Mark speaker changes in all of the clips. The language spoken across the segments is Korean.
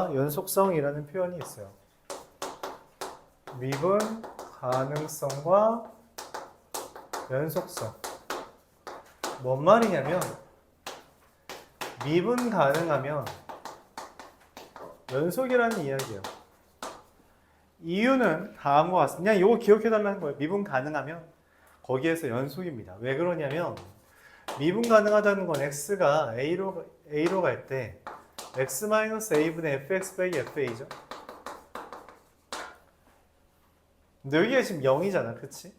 Speaker 1: 가능성과 연속성이라는 표현이 있어요. 미분 가능성과 연속성. 뭔 말이냐면 미분 가능하면 연속이라는 이야기예요. 이유는 다음과 같습니다. 그냥 이거 기억해달라는 거예요. 미분 가능하면 거기에서 연속입니다. 왜 그러냐면 미분 가능하다는 건 x가 a로 갈 때 x-a분의 fx 빼기 fa죠. 근데 여기가 지금 0이잖아. 그치?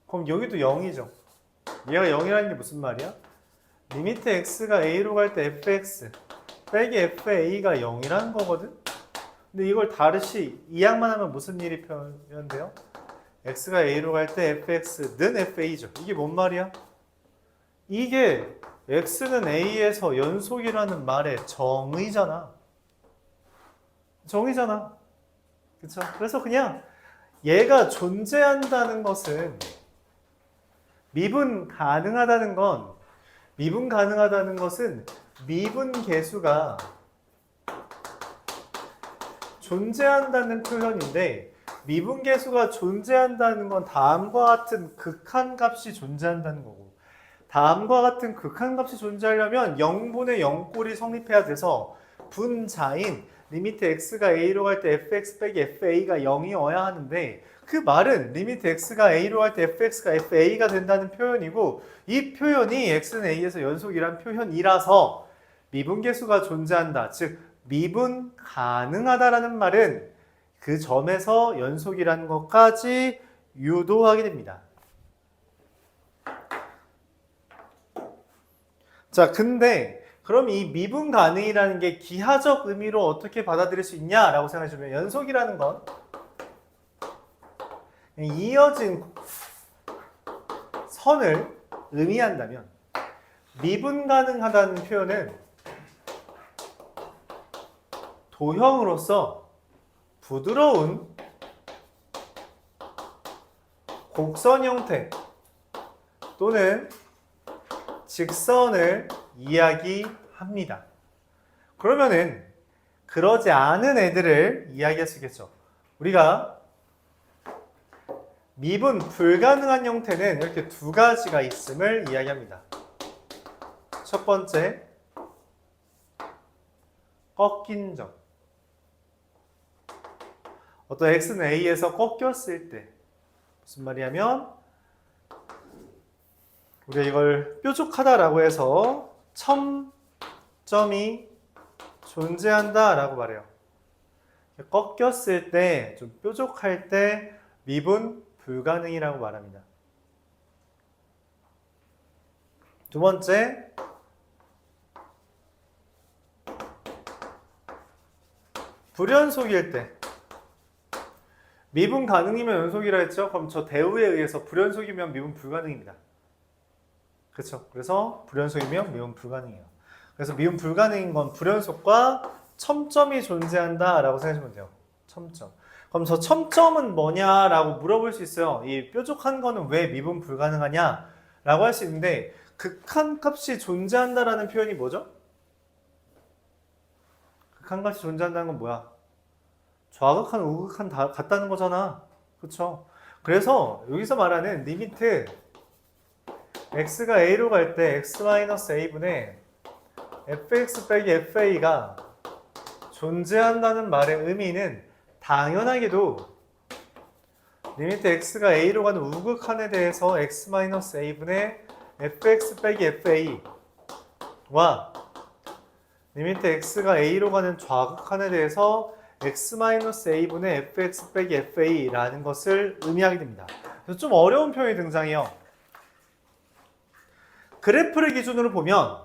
Speaker 1: 그럼 여기도 0이죠. 얘가 0이라는 게 무슨 말이야? 리미트 x가 a로 갈 때 fx 빼기 fa가 0이라는 거거든? 근데 이걸 다르시 이항만 하면 무슨 일이 표현돼요? x가 a로 갈 때 fx는 fa죠. 이게 뭔 말이야? 이게 x는 a에서 연속이라는 말의 정의잖아. 정의잖아. 그쵸? 그래서 그냥 얘가 존재한다는 것은 미분 가능하다는 것은 미분 계수가 존재한다는 표현인데 미분 계수가 존재한다는 건 다음과 같은 극한값이 존재한다는 거고 다음과 같은 극한값이 존재하려면 0분의 0꼴이 성립해야 돼서 분자인 리미트 x가 a로 갈 때 fx 빼기 fa가 0이어야 하는데 그 말은 리미트 x가 a로 갈 때 fx가 fa가 된다는 표현이고 이 표현이 x는 a에서 연속이란 표현이라서 미분계수가 존재한다. 즉 미분 가능하다라는 말은 그 점에서 연속이라는 것까지 유도하게 됩니다. 자, 근데 그럼 이 미분 가능이라는 게 기하적 의미로 어떻게 받아들일 수 있냐라고 생각해 주면 연속이라는 건 이어진 선을 의미한다면 미분 가능하다는 표현은 도형으로서 부드러운 곡선 형태 또는 직선을 이야기합니다. 그러면은 그러지 않은 애들을 이야기할 수 있겠죠. 우리가 미분 불가능한 형태는 이렇게 두 가지가 있음을 이야기합니다. 첫 번째, 꺾인 점. 어떤 x는 a에서 꺾였을 때 무슨 말이냐면 우리가 이걸 뾰족하다라고 해서 첨점이 존재한다라고 말해요. 꺾였을 때, 좀 뾰족할 때 미분 불가능이라고 말합니다. 두 번째, 불연속일 때. 미분 가능이면 연속이라 했죠? 그럼 저 대우에 의해서 불연속이면 미분 불가능입니다. 그렇죠? 그래서 불연속이면 미분 불가능해요. 그래서 미분 불가능인 건 불연속과 첨점이 존재한다라고 생각하시면 돼요. 첨점. 그럼 저 첨점은 뭐냐라고 물어볼 수 있어요. 이 뾰족한 거는 왜 미분 불가능하냐라고 할 수 있는데 극한값이 존재한다라는 표현이 뭐죠? 극한값이 존재한다는 건 뭐야? 좌극한, 우극한 다 같다는 거잖아. 그렇죠? 그래서 여기서 말하는 리미트 x가 a로 갈 때 x-a분의 fx 빼기 fa가 존재한다는 말의 의미는 당연하게도 리미트 x가 a로 가는 우극한에 대해서 x-a분의 fx 빼기 fa와 리미트 x가 a로 가는 좌극한에 대해서 x-a분의 fx 빼기 fa라는 것을 의미하게 됩니다. 그래서 좀 어려운 표현이 등장해요. 그래프를 기준으로 보면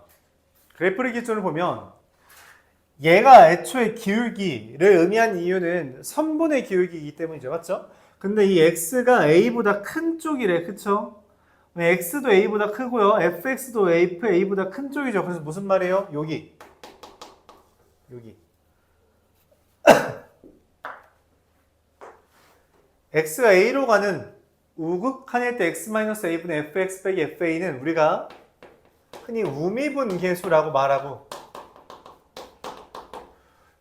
Speaker 1: 얘가 애초에 기울기를 의미한 이유는 선분의 기울기이기 때문이죠. 맞죠? 근데 이 x가 a보다 큰 쪽이래. 그쵸? x도 a보다 크고요. fx도 a보다 큰 쪽이죠. 그래서 무슨 말이에요? 여기. x가 a로 가는 우극한일 때 x-a분의 fx 빼기 fa는 우리가 흔히 우미분 계수라고 말하고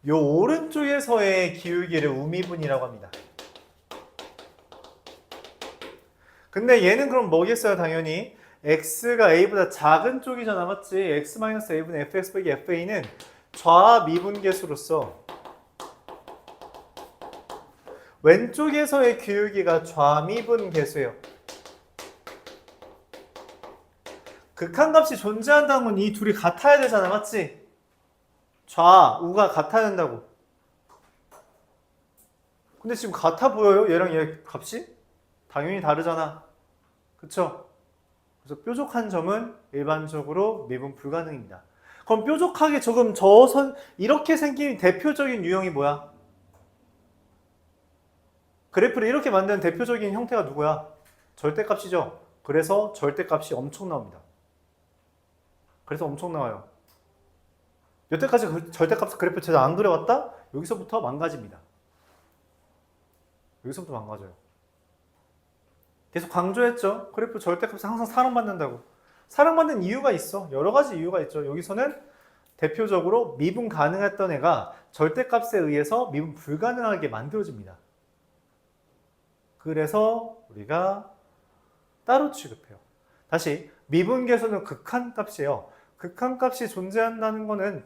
Speaker 1: 요 오른쪽에서의 기울기를 우미분이라고 합니다. 근데 얘는 그럼 뭐겠어요? 당연히 x가 a보다 작은 쪽이잖아, 맞지? x-a분의 fx 빼기 fa는 좌미분계수로서 왼쪽에서의 기울기가 좌미분계수예요. 극한값이 존재한다는 건 이 둘이 같아야 되잖아, 맞지? 좌우가 같아야 된다고. 근데 지금 같아 보여요? 얘랑 얘 값이? 당연히 다르잖아. 그쵸? 그래서 뾰족한 점은 일반적으로 미분 불가능입니다. 그럼 뾰족하게 조금 이렇게 생긴 대표적인 유형이 뭐야? 그래프를 이렇게 만드는 대표적인 형태가 누구야? 절대값이죠. 그래서 절대값이 엄청 나옵니다. 그래서 엄청 나와요. 여태까지 절대값 그래프 제대로 안 그려왔다? 여기서부터 망가집니다. 여기서부터 망가져요. 계속 강조했죠. 그래프 절대값은 항상 사랑받는다고. 사랑받는 이유가 있어. 여러 가지 이유가 있죠. 여기서는 대표적으로 미분 가능했던 애가 절대값에 의해서 미분 불가능하게 만들어집니다. 그래서 우리가 따로 취급해요. 다시 미분계수는 극한값이에요. 극한값이 존재한다는 것은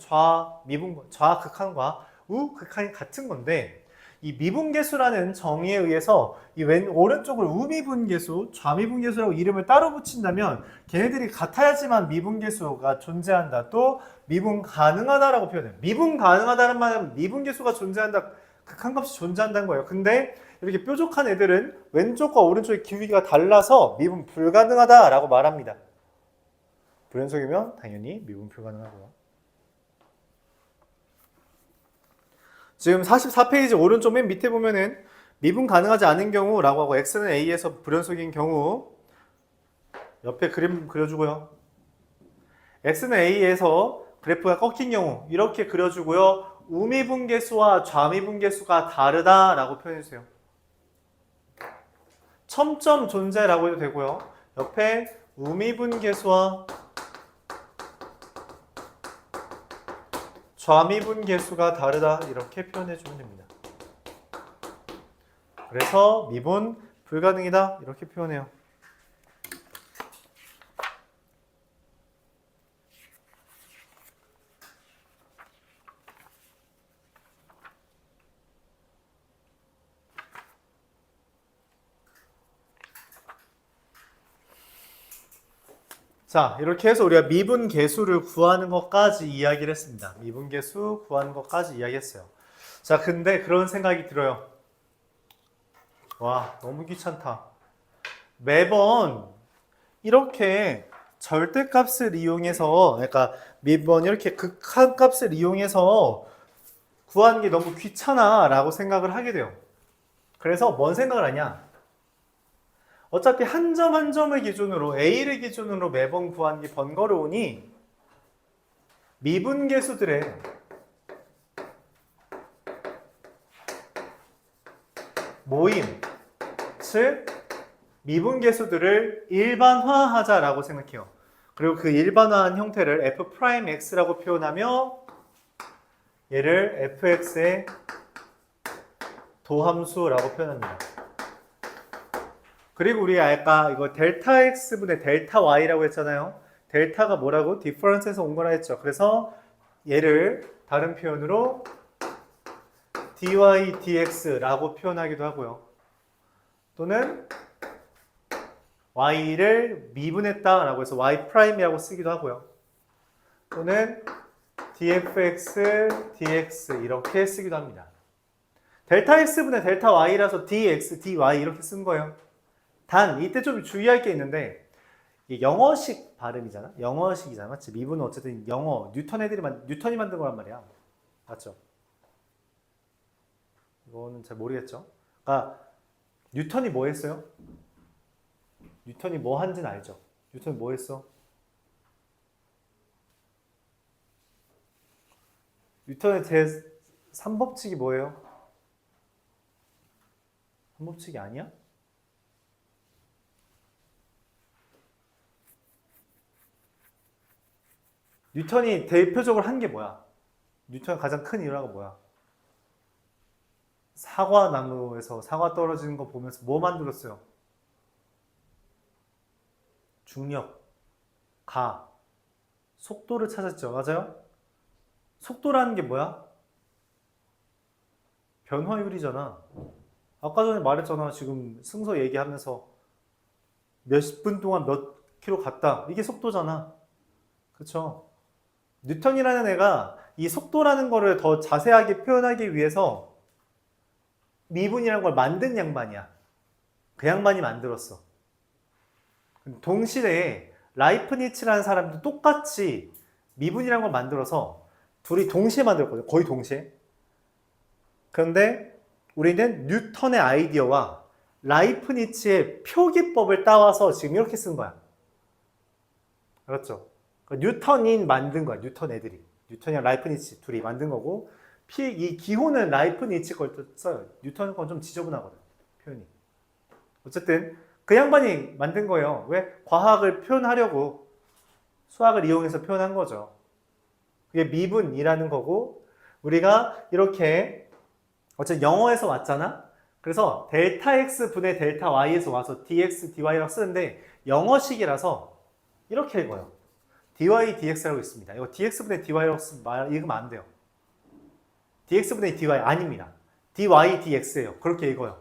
Speaker 1: 좌극한과 우극한이 같은 건데 이 미분계수라는 정의에 의해서 이 오른쪽을 우미분계수, 좌미분계수라고 이름을 따로 붙인다면 걔네들이 같아야지만 미분계수가 존재한다. 또 미분 가능하다라고 표현해요. 미분 가능하다는 말은 미분계수가 존재한다. 극한값이 존재한다는 거예요. 근데 이렇게 뾰족한 애들은 왼쪽과 오른쪽의 기울기가 달라서 미분 불가능하다라고 말합니다. 불연속이면 당연히 미분 불가능하고요. 지금 44페이지 오른쪽 맨 밑에 보면은 미분 가능하지 않은 경우라고 하고 x는 a에서 불연속인 경우 옆에 그림 그려주고요. x는 a에서 그래프가 꺾인 경우 이렇게 그려주고요. 우미분계수와 좌미분계수가 다르다라고 표현해주세요. 첨점 존재라고 해도 되고요. 옆에 우미분계수와 좌미분계수가 다르다 이렇게 표현해주면 됩니다. 그래서 미분 불가능이다 이렇게 표현해요. 자, 이렇게 해서 우리가 미분계수를 구하는 것까지 이야기를 했습니다. 미분계수 구하는 것까지 이야기했어요. 자, 근데 그런 생각이 들어요. 와, 너무 귀찮다. 매번 이렇게 절대값을 이용해서, 그러니까 매번 이렇게 극한값을 이용해서 구하는 게 너무 귀찮아 라고 생각을 하게 돼요. 그래서 뭔 생각을 하냐? 어차피 한 점 한 점을 기준으로 A를 기준으로 매번 구하는 게 번거로우니 미분계수들의 모임, 즉 미분계수들을 일반화하자라고 생각해요. 그리고 그 일반화한 형태를 f'x라고 표현하며 얘를 fx의 도함수라고 표현합니다. 그리고 우리 아까 이거 델타 x분의 델타 y라고 했잖아요. 델타가 뭐라고? 디퍼런스에서 온 거라 했죠. 그래서 얘를 다른 표현으로 dy dx라고 표현하기도 하고요. 또는 y를 미분했다라고 해서 y'이라고 쓰기도 하고요. 또는 dfx dx 이렇게 쓰기도 합니다. 델타 x분의 델타 y라서 dx dy 이렇게 쓴 거예요. 단 이때 좀 주의할 게 있는데 이게 영어식 발음이잖아. 영어식이잖아. 맞지? 미분은 어쨌든 영어 뉴턴이 만든 거란 말이야. 맞죠? 이거는 잘 모르겠죠. 그러니까 뉴턴이 뭐 했어요? 뉴턴이 뭐 한지는 알죠? 뉴턴이 뭐 했어? 뉴턴의 제3법칙이 뭐예요? 3법칙이 아니야? 뉴턴이 대표적으로 한 게 뭐야? 뉴턴의 가장 큰 일화가 뭐야? 사과나무에서 사과 떨어지는 거 보면서 뭐 만들었어요? 중력, 가, 속도를 찾았죠. 맞아요? 속도라는 게 뭐야? 변화율이잖아. 아까 전에 말했잖아. 지금 승서 얘기하면서 몇 분 동안 몇 킬로 갔다. 이게 속도잖아. 그쵸? 뉴턴이라는 애가 이 속도라는 거를 더 자세하게 표현하기 위해서 미분이라는 걸 만든 양반이야. 그 양반이 만들었어. 동시대에 라이프니츠라는 사람도 똑같이 미분이라는 걸 만들어서 둘이 동시에 만들었거든. 거의 동시에. 그런데 우리는 뉴턴의 아이디어와 라이프니츠의 표기법을 따와서 지금 이렇게 쓴 거야. 알았죠? 뉴턴이 만든 거야. 뉴턴 애들이. 뉴턴이랑 라이프니츠 둘이 만든 거고 이 기호는 라이프니츠 걸 써요. 뉴턴 건 좀 지저분하거든. 표현이. 어쨌든 그 양반이 만든 거예요. 왜? 과학을 표현하려고 수학을 이용해서 표현한 거죠. 그게 미분이라는 거고 우리가 이렇게 어쨌든 영어에서 왔잖아. 그래서 델타 x 분의 델타 y에서 와서 dx, dy라고 쓰는데 영어식이라서 이렇게 읽어요. dy, dx라고 있습니다. 이거 dx분의 dy라고 읽으면 안 돼요. dx분의 dy 아닙니다. dy, dx예요. 그렇게 읽어요.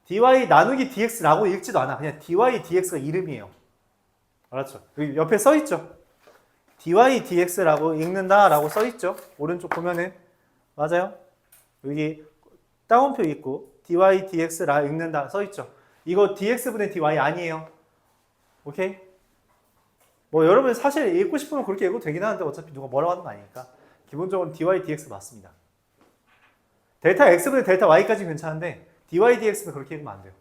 Speaker 1: dy 나누기 dx라고 읽지도 않아. 그냥 dy, dx가 이름이에요. 알았죠? 여기 옆에 써있죠? dy, dx라고 읽는다라고 써있죠? 오른쪽 보면은 맞아요? 여기 따옴표 있고 dy, dx라 읽는다 써있죠? 이거 dx분의 dy 아니에요. 오케이? 뭐 여러분 사실 읽고 싶으면 그렇게 읽어도 되긴 하는데 어차피 누가 뭐라고 하는 거 아니니까 기본적으로 dy, dx 맞습니다. 델타 x분의 델타 y까지 괜찮은데 dy, dx는 그렇게 읽으면 안 돼요.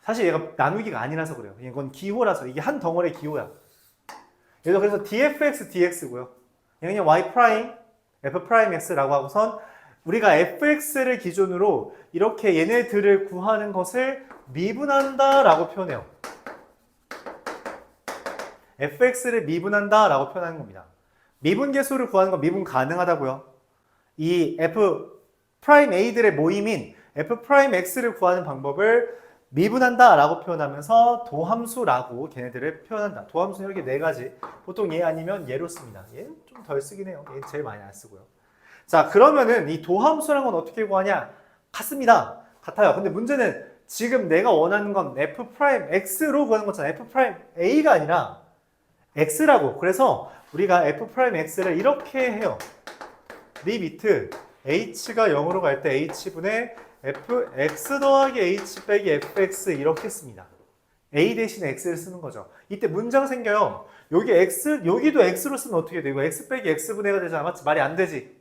Speaker 1: 사실 얘가 나누기가 아니라서 그래요. 이건 기호라서 이게 한 덩어리의 기호야. 그래서 dfx, dx고요. 그냥 y 프라임, f 프라임 x라고 하고선 우리가 fx를 기준으로 이렇게 얘네들을 구하는 것을 미분한다라고 표현해요. fx를 미분한다라고 표현하는 겁니다. 미분계수를 구하는 건 미분 가능하다고요. 이 f 프라임 a들의 모임인 f 프라임 x를 구하는 방법을 미분한다라고 표현하면서 도함수라고 걔네들을 표현한다. 도함수는 이렇게 네 가지. 보통 얘 아니면 얘로 씁니다. 얘는 좀 덜 쓰긴 해요. 얘는 제일 많이 안 쓰고요. 자, 그러면은 이 도함수라는 건 어떻게 구하냐? 같습니다. 같아요. 근데 문제는 지금 내가 원하는 건 f 프라임 x로 구하는 거잖아. f 프라임 a가 아니라 x라고. 그래서 우리가 f 프라임 x를 이렇게 해요. 리미트 h가 0으로 갈 때 h분의 fx 더하기 h 빼기 fx 이렇게 씁니다. a 대신에 x를 쓰는 거죠. 이때 문장 생겨요. 여기 x, 여기도 x로 쓰면 어떻게 돼? 이거 x 빼기 x분해가 되잖아. 맞지? 말이 안 되지?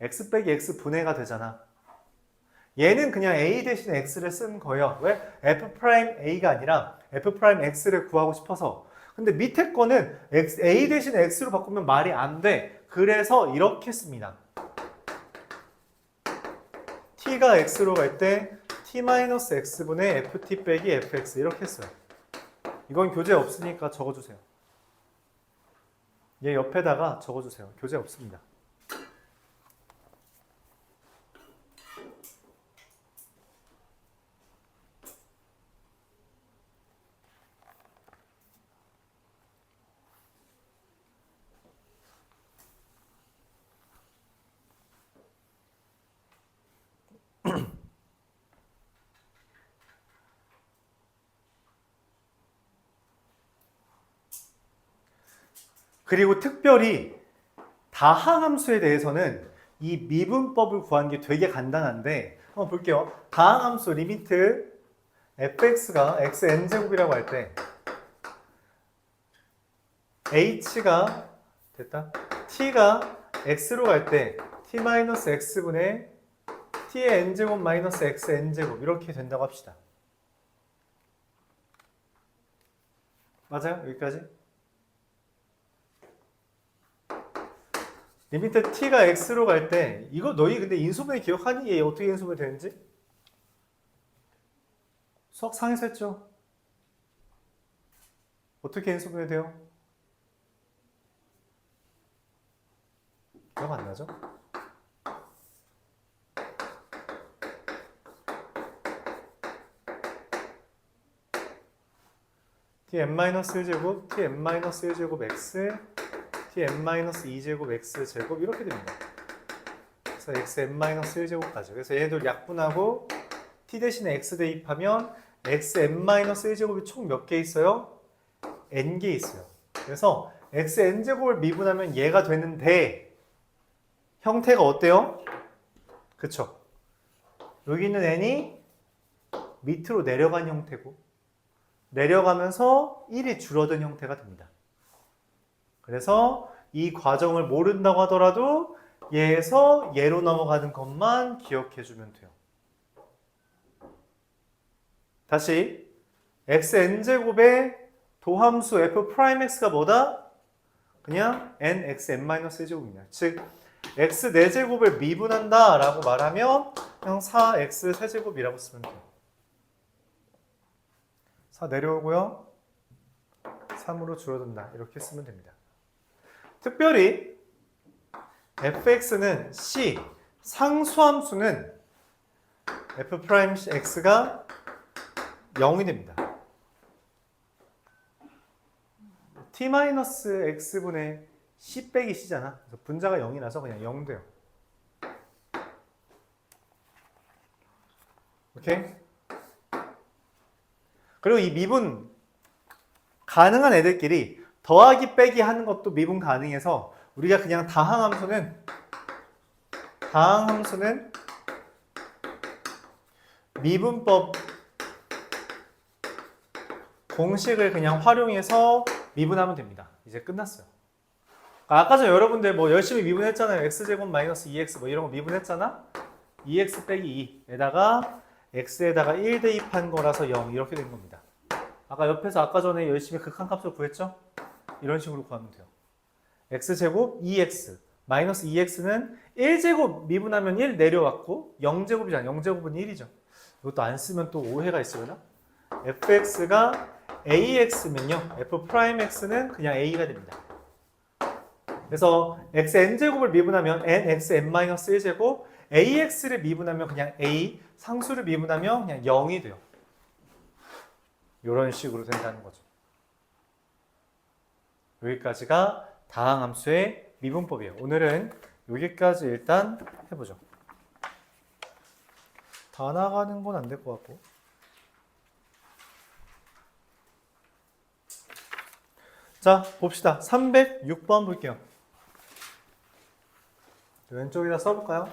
Speaker 1: x 빼기 x분해가 되잖아. 얘는 그냥 a 대신에 x를 쓴 거예요. 왜? f 프라임 a가 아니라 f 프라임 x를 구하고 싶어서. 근데 밑에 거는 a 대신에 x로 바꾸면 말이 안 돼. 그래서 이렇게 씁니다. t가 x로 갈 때 t-x분의 ft 빼기 fx 이렇게 써요. 이건 교재 없으니까 적어주세요. 얘 옆에다가 적어주세요. 교재 없습니다. 그리고 특별히 다항함수에 대해서는 이 미분법을 구하는 게 되게 간단한데 한번 볼게요. 다항함수 리미트 fx가 xn제곱이라고 할 때 h가 됐다. t가 x로 갈 때 t-x분의 t의 n제곱 마이너스 xn제곱 이렇게 된다고 합시다. 맞아요? 여기까지? 리미트 t가 x로 갈 때 이거 너희 근데 인수분해 기억하니? 얘 어떻게 인수분해 되는지? 수학 상에서 했죠? 어떻게 인수분해 돼요? 기억 안 나죠? tn-1제곱, tn-1제곱 x, tn-2제곱 x 제곱 이렇게 됩니다. 그래서 xn-1제곱까지. 그래서 얘네들 약분하고 t 대신에 x 대입하면 xn-1제곱이 총 몇 개 있어요? n개 있어요. 그래서 xn제곱을 미분하면 얘가 되는데 형태가 어때요? 그쵸? 여기 있는 n이 밑으로 내려간 형태고 내려가면서 1이 줄어든 형태가 됩니다. 그래서 이 과정을 모른다고 하더라도 얘에서 얘로 넘어가는 것만 기억해주면 돼요. 다시 xn제곱의 도함수 f'x가 뭐다? 그냥 nxn-1제곱입니다. 즉 x 4제곱을 미분한다 라고 말하면 그냥 4x 세제곱이라고 쓰면 돼요. 4 내려오고요. 3으로 줄어든다. 이렇게 쓰면 됩니다. 특별히 fx는 c, 상수함수는 f'x가 0이 됩니다. t-x분의 c 빼기 c잖아. 그래서 분자가 0이라서 그냥 0 돼요. 오케이? 그리고 이 미분 가능한 애들끼리 더하기 빼기 하는 것도 미분 가능해서 우리가 그냥 다항함수는 미분법 공식을 그냥 활용해서 미분하면 됩니다. 이제 끝났어요. 아까 전에 여러분들 뭐 열심히 미분했잖아요. x제곱 마이너스 2x 뭐 이런 거 미분했잖아. 2x 빼기 2에다가 x에다가 1 대입한 거라서 0 이렇게 된 겁니다. 아까 옆에서 아까 전에 열심히 극한값을 구했죠? 이런 식으로 구하면 돼요. x제곱 2x 마이너스 2x는 1제곱 미분하면 1 내려왔고 0제곱이잖아. 0제곱은 1이죠. 이것도 안 쓰면 또 오해가 있으려나? fx가 ax면요. f'x는 그냥 a가 됩니다. 그래서 xn제곱을 미분하면 nxn-1제곱, ax를 미분하면 그냥 a, 상수를 미분하면 그냥 0이 돼요. 이런 식으로 된다는 거죠. 여기까지가 다항함수의 미분법이에요. 오늘은 여기까지 일단 해보죠. 다 나가는 건 안 될 것 같고. 자, 봅시다. 306번 볼게요. 왼쪽에다 써볼까요?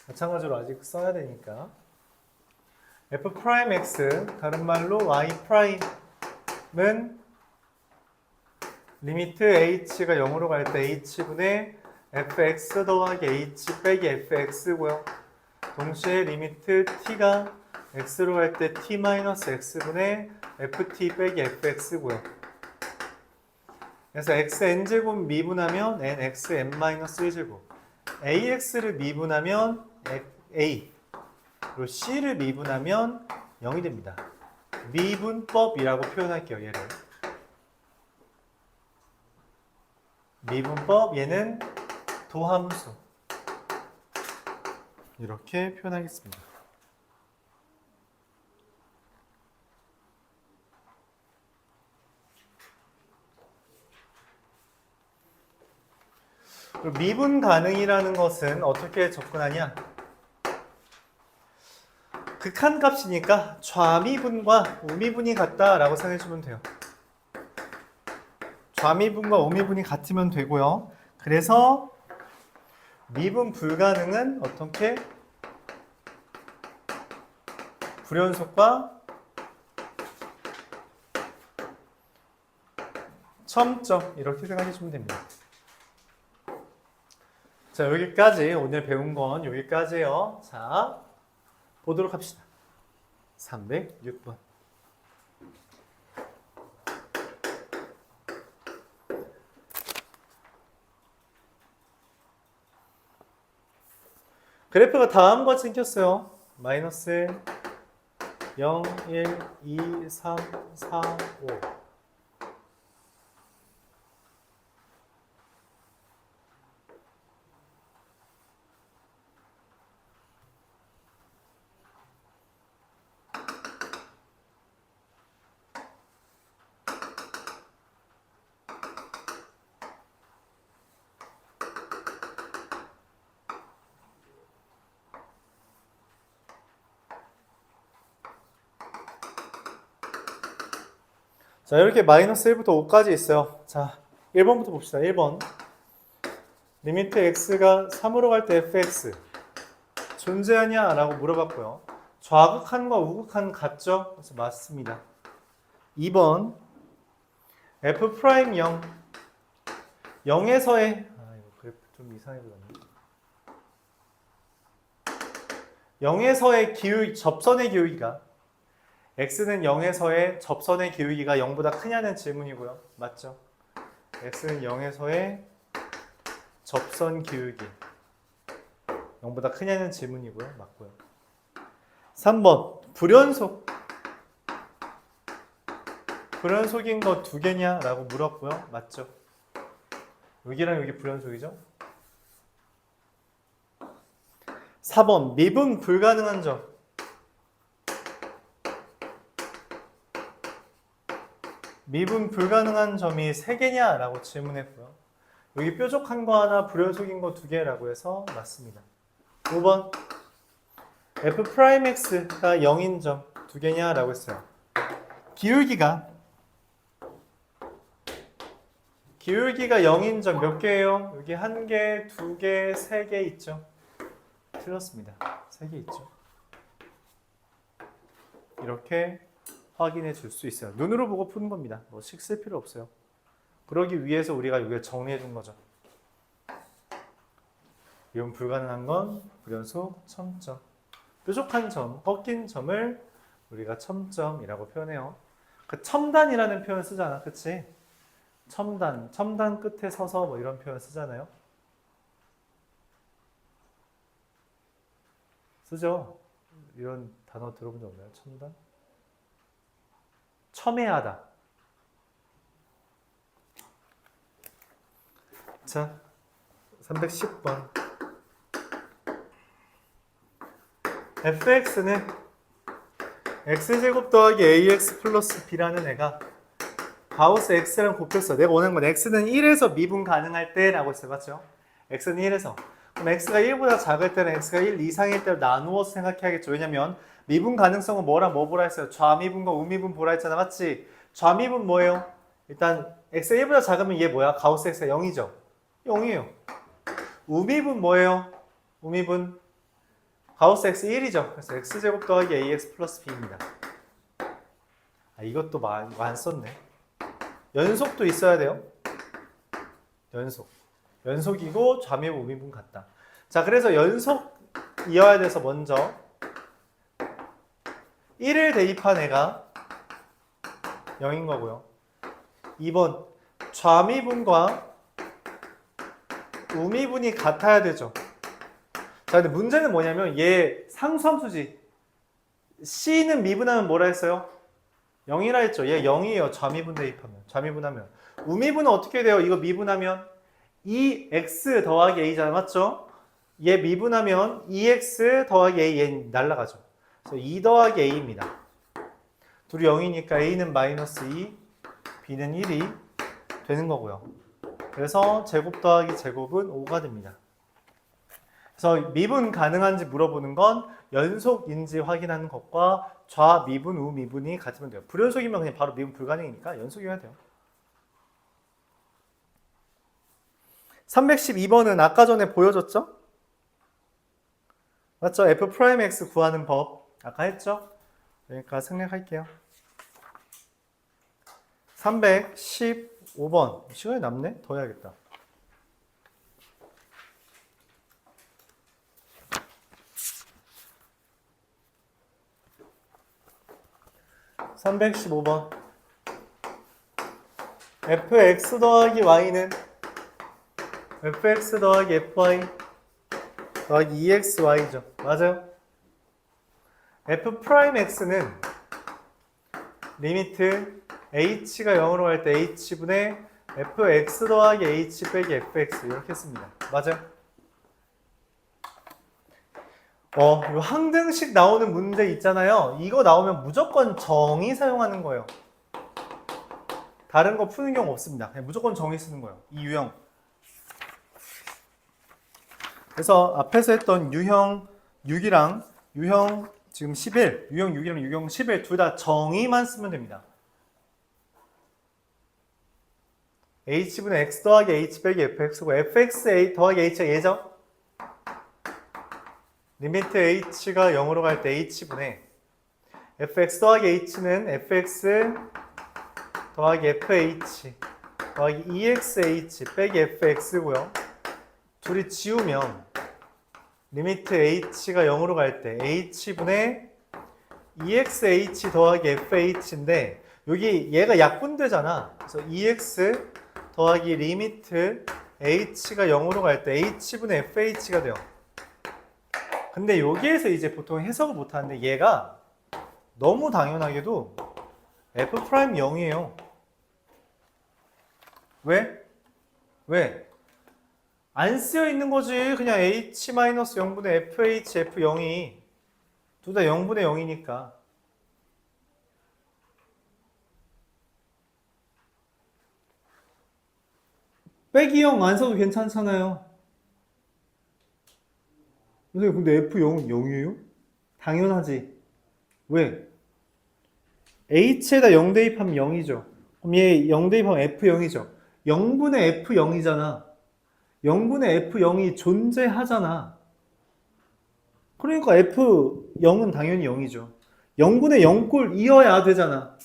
Speaker 1: 마찬가지로 아직 써야 되니까. f'x, 다른 말로 y'은 리미트 h가 0으로 갈 때 h분의 fx 더하기 h 빼기 fx고요. 동시에 리미트 t가 x로 갈 때 t-x분의 ft 빼기 fx고요. 그래서 xn제곱 미분하면 nxn-1제곱, ax를 미분하면 a, 그리고 c를 미분하면 0이 됩니다. 미분법이라고 표현할게요. 얘를 미분법, 얘는 도함수 이렇게 표현하겠습니다. 그리고 미분 가능이라는 것은 어떻게 접근하냐? 극한값이니까 좌미분과 우미분이 같다라고 생각해주면 돼요. 좌미분과 우미분이 같으면 되고요. 그래서 미분 불가능은 어떻게? 불연속과 첨점 이렇게 생각해주면 됩니다. 자, 여기까지 오늘 배운 건 여기까지예요. 자, 보도록 합시다. 306번. 그래프가 다음과 같이 생겼어요. 마이너스 0, 1, 2, 3, 4, 5. 자, 이렇게 마이너스 1부터 5까지 있어요. 자, 1번부터 봅시다. 1번. 리미트 x가 3으로 갈 때 fx 존재하냐? 라고 물어봤고요. 좌극한과 우극한 같죠? 그래서 맞습니다. 2번. f 프라임 0. 0에서의 이거 그래프 좀 이상해 보였네. 0에서의 기울, 접선의 기울기가 x는 0에서의 접선의 기울기가 0보다 크냐는 질문이고요. 맞죠? x는 0에서의 접선 기울기 0보다 크냐는 질문이고요. 맞고요. 3번 불연속. 불연속인 거 두 개냐? 라고 물었고요. 맞죠? 여기랑 여기 불연속이죠? 4번 미분 불가능한 점. 미분 불가능한 점이 3개냐? 라고 질문했고요. 여기 뾰족한 거 하나, 불연속인 거 2개라고 해서 맞습니다. 5번 f'x가 0인 점 2개냐? 라고 했어요. 기울기가 0인 점 몇 개예요? 여기 1개, 2개, 3개 있죠? 틀렸습니다. 3개 있죠? 이렇게 확인해 줄 수 있어요. 눈으로 보고 푸는 겁니다. 뭐 식 쓸 필요 없어요. 그러기 위해서 우리가 이걸 정리해 준 거죠. 이건 불가능한 건 불연속 첨점. 뾰족한 점, 꺾인 점을 우리가 첨점이라고 표현해요. 그 첨단이라는 표현 쓰잖아. 그치? 첨단 끝에 서서 뭐 이런 표현 쓰잖아요. 쓰죠? 이런 단어 들어본 적 없나요? 첨단? 첨예하다. 자, 310번. fx는 x제곱 더하기 ax 플러스 b라는 애가 가우스 x랑 곱했어. 내가 원하는 건 x는 1에서 미분 가능할 때 라고 했어요. 맞죠? x는 1에서. 그럼 x가 1보다 작을 때는 x가 1 이상일 때 나누어서 생각해야겠죠. 왜냐면 미분 가능성은 뭐랑 뭐 보라 했어요? 좌미분과 우미분 보라 했잖아. 맞지? 좌미분 뭐예요? 일단 x가 1보다 작으면 얘 뭐야? 가우스 x가 0이죠? 0이에요. 우미분 뭐예요? 우미분 가우스 x 1이죠. 그래서 x제곱 더하기 ax 플러스 b입니다. 이것도 많이 안 썼네. 연속도 있어야 돼요. 연속이고 좌미분 우미분 같다. 자, 그래서 연속이어야 돼서 먼저 1을 대입한 애가 0인 거고요. 2번 좌미분과 우미분이 같아야 되죠. 자, 근데 문제는 뭐냐면 얘 상수함수지. C는 미분하면 뭐라 했어요? 0이라 했죠. 얘 0이에요. 좌미분 대입하면. 좌미분하면. 우미분은 어떻게 돼요? 이거 미분하면 2x 더하기 a잖아. 맞죠? 얘 미분하면 2x 더하기 a 얘 날라가죠. 그래서 2 더하기 a입니다. 둘이 0이니까 a는 마이너스 2, b는 1이 되는 거고요. 그래서 제곱 더하기 제곱은 5가 됩니다. 그래서 미분 가능한지 물어보는 건 연속인지 확인하는 것과 좌미분, 우미분이 같으면 돼요. 불연속이면 그냥 바로 미분 불가능이니까 연속이어야 돼요. 312번은 아까 전에 보여줬죠? 맞죠? f'x 구하는 법 아까 했죠? 그러니까 생략할게요. 315번 시간이 남네? 더 해야겠다. 315번 fx 더하기 y는 fx 더하기 fy 더하기 exy죠. 맞아요? f'x는 리미트 h가 0으로 갈 때 h분의 fx 더하기 h 빼기 fx 이렇게 씁니다. 맞아요? 이 항등식 나오는 문제 있잖아요. 이거 나오면 무조건 정의 사용하는 거예요. 다른 거 푸는 경우 없습니다. 그냥 무조건 정의 쓰는 거예요. 이 유형. 그래서 앞에서 했던 유형 6이랑 유형 지금 11, 유형 6이랑 유형 11 둘 다 정의만 쓰면 됩니다. h분의 x 더하기 h 빼기 fx고 fx a 더하기 h가 예죠? 리미트 h가 0으로 갈 때 h분의 fx 더하기 h는 fx 더하기 fh 더하기 exh 빼기 fx고요. 둘이 지우면 리미트 h가 0으로 갈 때 h분의 exh 더하기 fh인데 여기 얘가 약분되잖아. 그래서 ex 더하기 리미트 h가 0으로 갈 때 h분의 fh가 돼요. 근데 여기에서 이제 보통 해석을 못하는데 얘가 너무 당연하게도 f' 0이에요. 왜? 왜? 안 쓰여 있는 거지. 그냥 h-0분의 fh, f0이 둘 다 0분의 0이니까. 빼기 0 안 써도 괜찮잖아요. 선생님, 근데 f0은 0이에요? 당연하지. 왜? h에다 0 대입하면 0이죠. 그럼 얘 0 대입하면 f0이죠. 0분의 f0이잖아. 0분의 f0이 존재하잖아. 그러니까 f0은 당연히 0이죠. 0분의 0꼴 이어야 되잖아.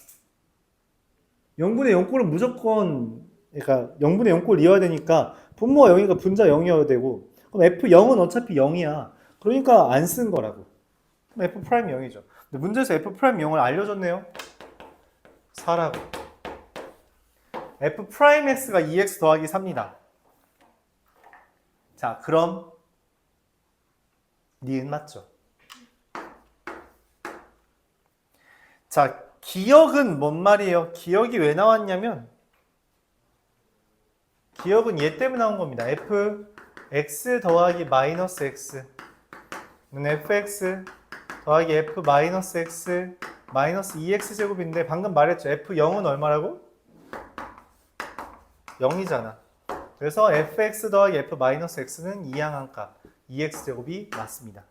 Speaker 1: 0분의 0꼴은 무조건, 그러니까 0분의 0꼴 이어야 되니까 분모가 0이니까 분자 0이어야 되고, 그럼 f0은 어차피 0이야. 그러니까 안 쓴 거라고. 그럼 f' 0이죠. 근데 문제에서 f' 0을 알려줬네요. 4라고. f'x가 2x 더하기 3입니다. 자, 그럼 니은 맞죠? 자, 기억은 뭔 말이에요? 기억이 왜 나왔냐면 기억은 얘 때문에 나온 겁니다. fx 더하기 마이너스 x는 fx 더하기 f 마이너스 x 마이너스 2x 제곱인데 방금 말했죠. f0은 얼마라고? 0이잖아. 그래서 fx 더하기 f 마이너스 x는 이항한 값 2x 제곱이 맞습니다.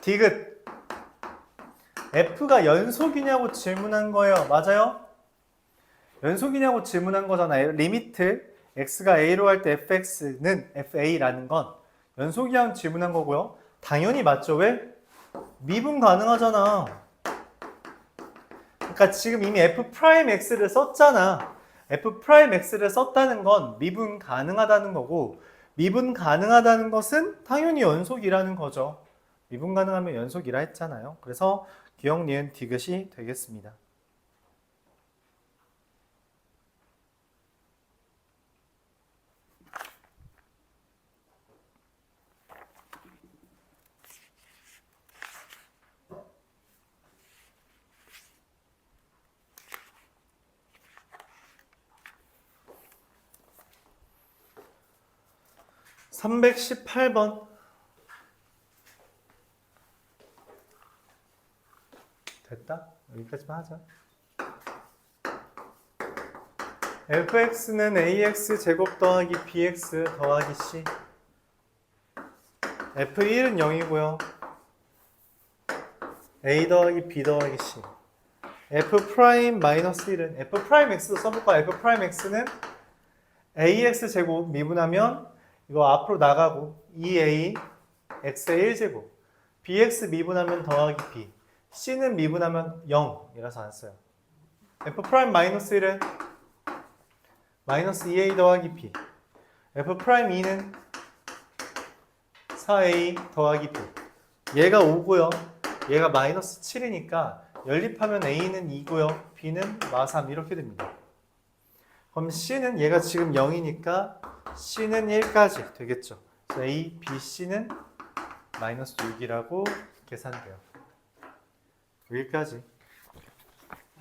Speaker 1: 디귿 f가 연속이냐고 질문한 거예요. 맞아요? 연속이냐고 질문한 거잖아요. 리미트 x가 a로 갈 때 fx는 fa라는 건 연속이냐고 질문한 거고요. 당연히 맞죠. 왜? 미분 가능하잖아. 그러니까 지금 이미 f'x를 썼잖아. f'x를 썼다는 건 미분 가능하다는 거고, 미분 가능하다는 것은 당연히 연속이라는 거죠. 미분 가능하면 연속이라 했잖아요. 그래서 기억, 니은, 디귿이 되겠습니다. (318번) 됐다? 여기까지만 하자. fx는 ax 제곱 더하기 bx 더하기 c f1은 0이고요. a 더하기 b 더하기 c f'-1은 f'x도 써볼까? f'x는 ax 제곱 미분하면 이거 앞으로 나가고 2a x의 1제곱 bx 미분하면 더하기 b c는 미분하면 0이라서 안 써요. f'-1은 마이너스 2a 더하기 b f'2는 4a 더하기 b 얘가 5고요. 얘가 마이너스 7이니까 연립하면 a는 2고요. b는 마3 이렇게 됩니다. 그럼 c는 얘가 지금 0이니까 c는 1까지 되겠죠. 그래서 a, b, c는 마이너스 6이라고 계산돼요. 여기까지.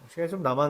Speaker 1: 시간이 좀 남았는데